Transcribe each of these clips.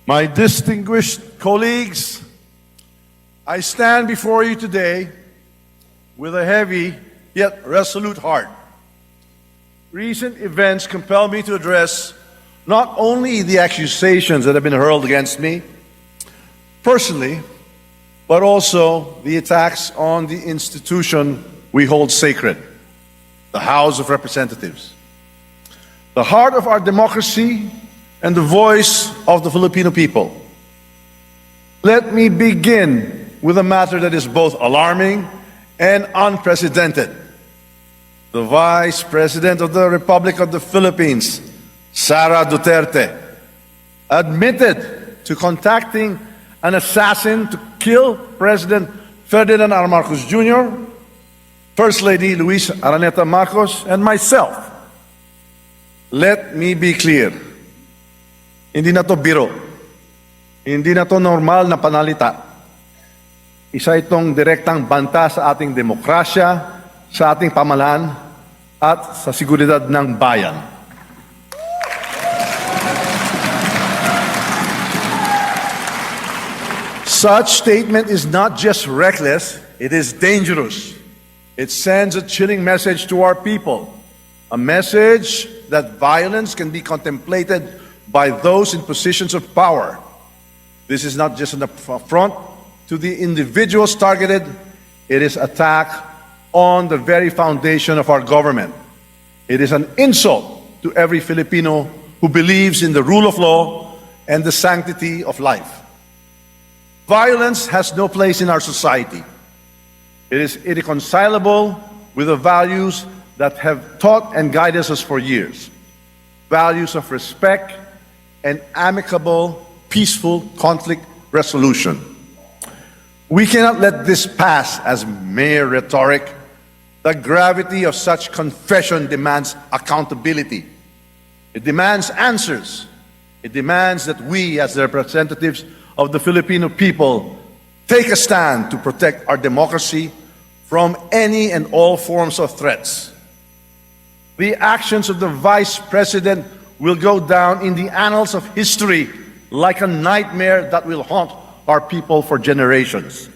My distinguished colleagues, I stand before you today with a heavy yet resolute heart. Recent events compel me to address not only the accusations that have been hurled against me personally, but also the attacks on the institution we hold sacred, the House of Representatives, the heart of our democracy and the voice of the Filipino people. Let me begin with a matter that is both alarming and unprecedented. The Vice President of the Republic of the Philippines, Sara Duterte, admitted to contacting an assassin to kill President Ferdinand R. Marcos Jr., First Lady Luis Araneta Marcos, and myself. Let me be clear. Hindi na to biro. Hindi na to normal na panalita. Isa itong direktang banta sa ating demokrasya, sa ating pamahalaan, at sa seguridad ng bayan. Such statement is not just reckless, it is dangerous. It sends a chilling message to our people, a message that violence can be contemplated by those in positions of power. This is not just an affront to the individuals targeted, it is attack on the very foundation of our government. It is an insult to every Filipino who believes in the rule of law and the sanctity of life. Violence has no place in our society. It is irreconcilable with the values that have taught and guided us for years. Values of respect and amicable, peaceful conflict resolution. We cannot let this pass as mere rhetoric. The gravity of such confession demands accountability. It demands answers. It demands that we, as the representatives of the Filipino people, take a stand to protect our democracy from any and all forms of threats. The actions of the Vice President will go down in the annals of history like a nightmare that will haunt our people for generations.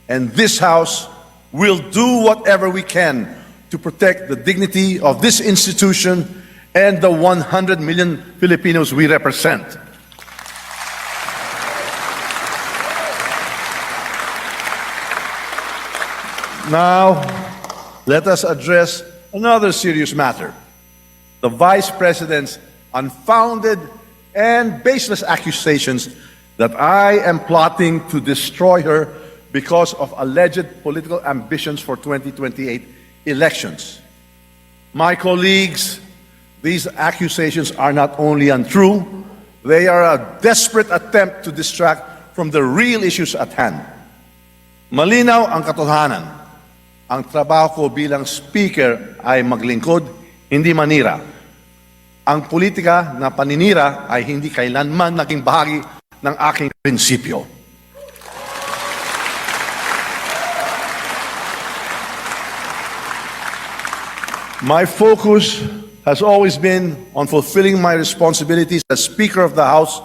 And this House will do whatever we can to protect the dignity of this institution and the 100 million Filipinos we represent. Now, let us address another serious matter: the Vice President's unfounded and baseless accusations that I am plotting to destroy her because of alleged political ambitions for 2028 elections. My colleagues, these accusations are not only untrue, they are a desperate attempt to distract from the real issues at hand. Malinaw ang katotohanan. Ang trabaho ko bilang speaker ay maglingkod, hindi manira. Ang politika na paninira ay hindi kailanman naging bahagi ng aking prinsipyo. My focus has always been on fulfilling my responsibilities as Speaker of the House,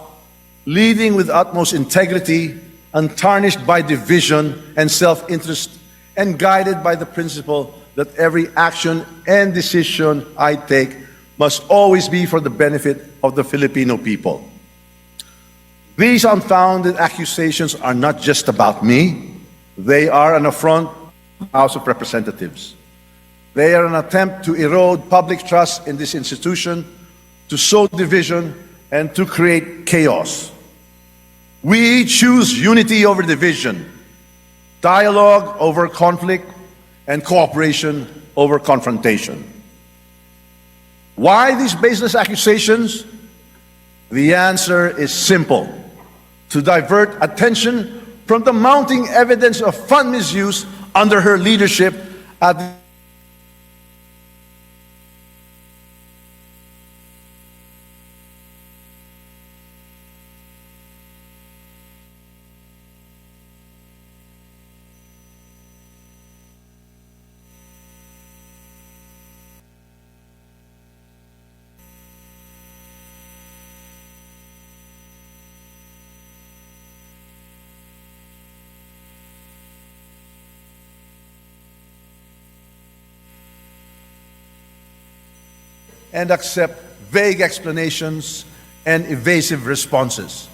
leading with utmost integrity, untarnished by division and self-interest, and guided by the principle that every action and decision I take must always be for the benefit of the Filipino people. These unfounded accusations are not just about me. They are an affront to the House of Representatives. They are an attempt to erode public trust in this institution, to sow division, and to create chaos. We choose unity over division, dialogue over conflict, and cooperation over confrontation. Why these baseless accusations? The answer is simple: to divert attention from the mounting evidence of fund misuse under her leadership at the and accept vague explanations and evasive responses.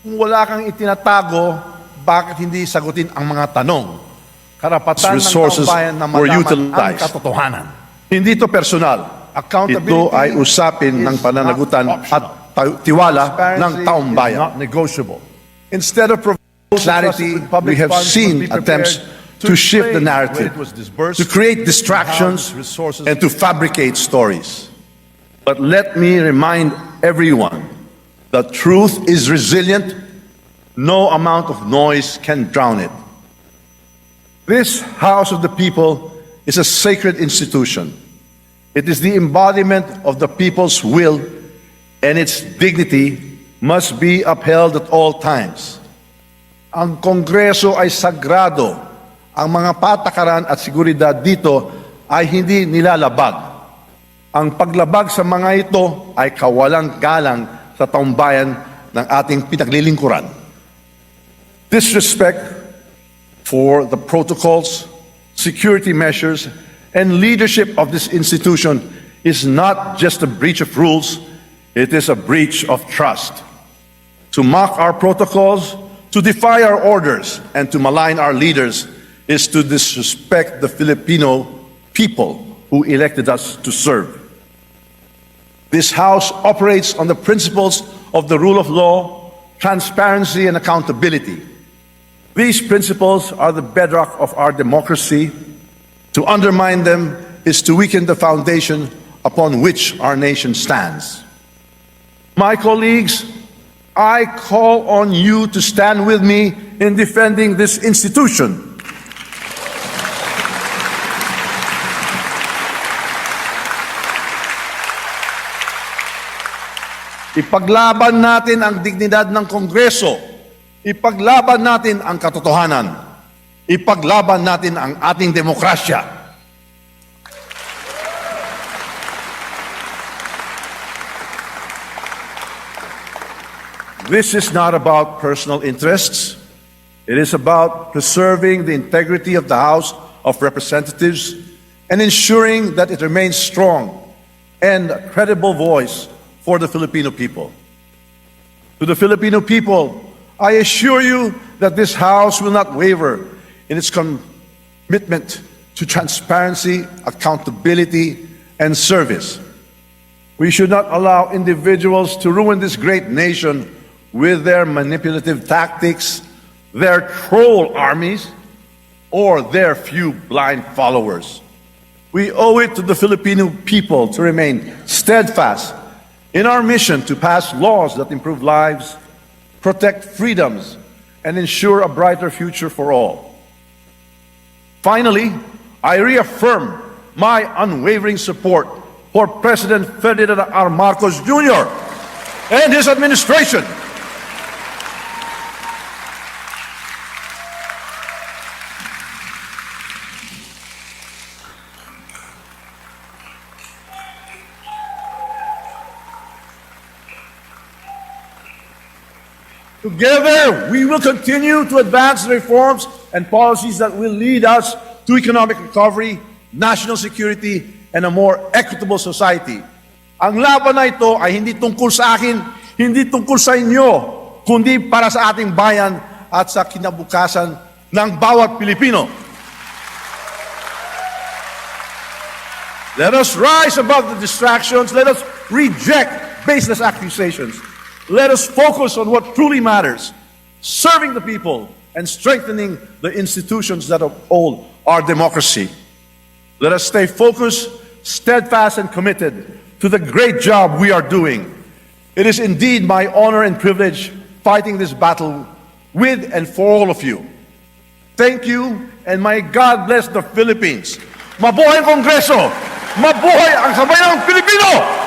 Kung wala kang itinatago, bakit hindi sagutin ang mga tanong? Karapatan ng taumbayan na malaman ang katotohanan. Hindi ito personal. Ito ay usapin ng pananagutan at tiwala ng taumbayan. Not negotiable. Instead of providing clarity, we have seen attempts to shift the narrative, to create distractions, and to fabricate stories. But let me remind everyone that truth is resilient. No amount of noise can drown it. This House of the People is a sacred institution. It is the embodiment of the people's will, and its dignity must be upheld at all times. Ang Kongreso ay sagrado. Ang mga patakaran at seguridad dito ay hindi nilalabag. Ang paglabag sa mga ito ay kawalang galang sa taumbayan ng ating pinaglilingkuran. Disrespect for the protocols, security measures, and leadership of this institution is not just a breach of rules, it is a breach of trust. To mock our protocols, to defy our orders, and to malign our leaders is to disrespect the Filipino people who elected us to serve. This House operates on the principles of the rule of law, transparency, and accountability. These principles are the bedrock of our democracy. To undermine them is to weaken the foundation upon which our nation stands. My colleagues, I call on you to stand with me in defending this institution. Ipaglaban natin ang dignidad ng Kongreso. Ipaglaban natin ang katotohanan. Ipaglaban natin ang ating demokrasya. This is not about personal interests. It is about preserving the integrity of the House of Representatives and ensuring that it remains strong and a credible voice for the Filipino people. To the Filipino people, I assure you that this House will not waver in its commitment to transparency, accountability, and service. We should not allow individuals to ruin this great nation with their manipulative tactics, their troll armies, or their few blind followers. We owe it to the Filipino people to remain steadfast in our mission to pass laws that improve lives, protect freedoms, and ensure a brighter future for all. Finally, I reaffirm my unwavering support for President Ferdinand R. Marcos Jr. and his administration. Together, we will continue to advance the reforms and policies that will lead us to economic recovery, national security, and a more equitable society. Ang laban na ito ay hindi tungkol sa akin, hindi tungkol sa inyo, kundi para sa ating bayan at sa kinabukasan ng bawat Pilipino. Let us rise above the distractions. Let us reject baseless accusations. Let us focus on what truly matters, serving the people and strengthening the institutions that uphold our democracy. Let us stay focused, steadfast, and committed to the great job we are doing. It is indeed my honor and privilege fighting this battle with and for all of you. Thank you, and may God bless the Philippines. Mabuhay ang Kongreso! Mabuhay ang sambayang Pilipino!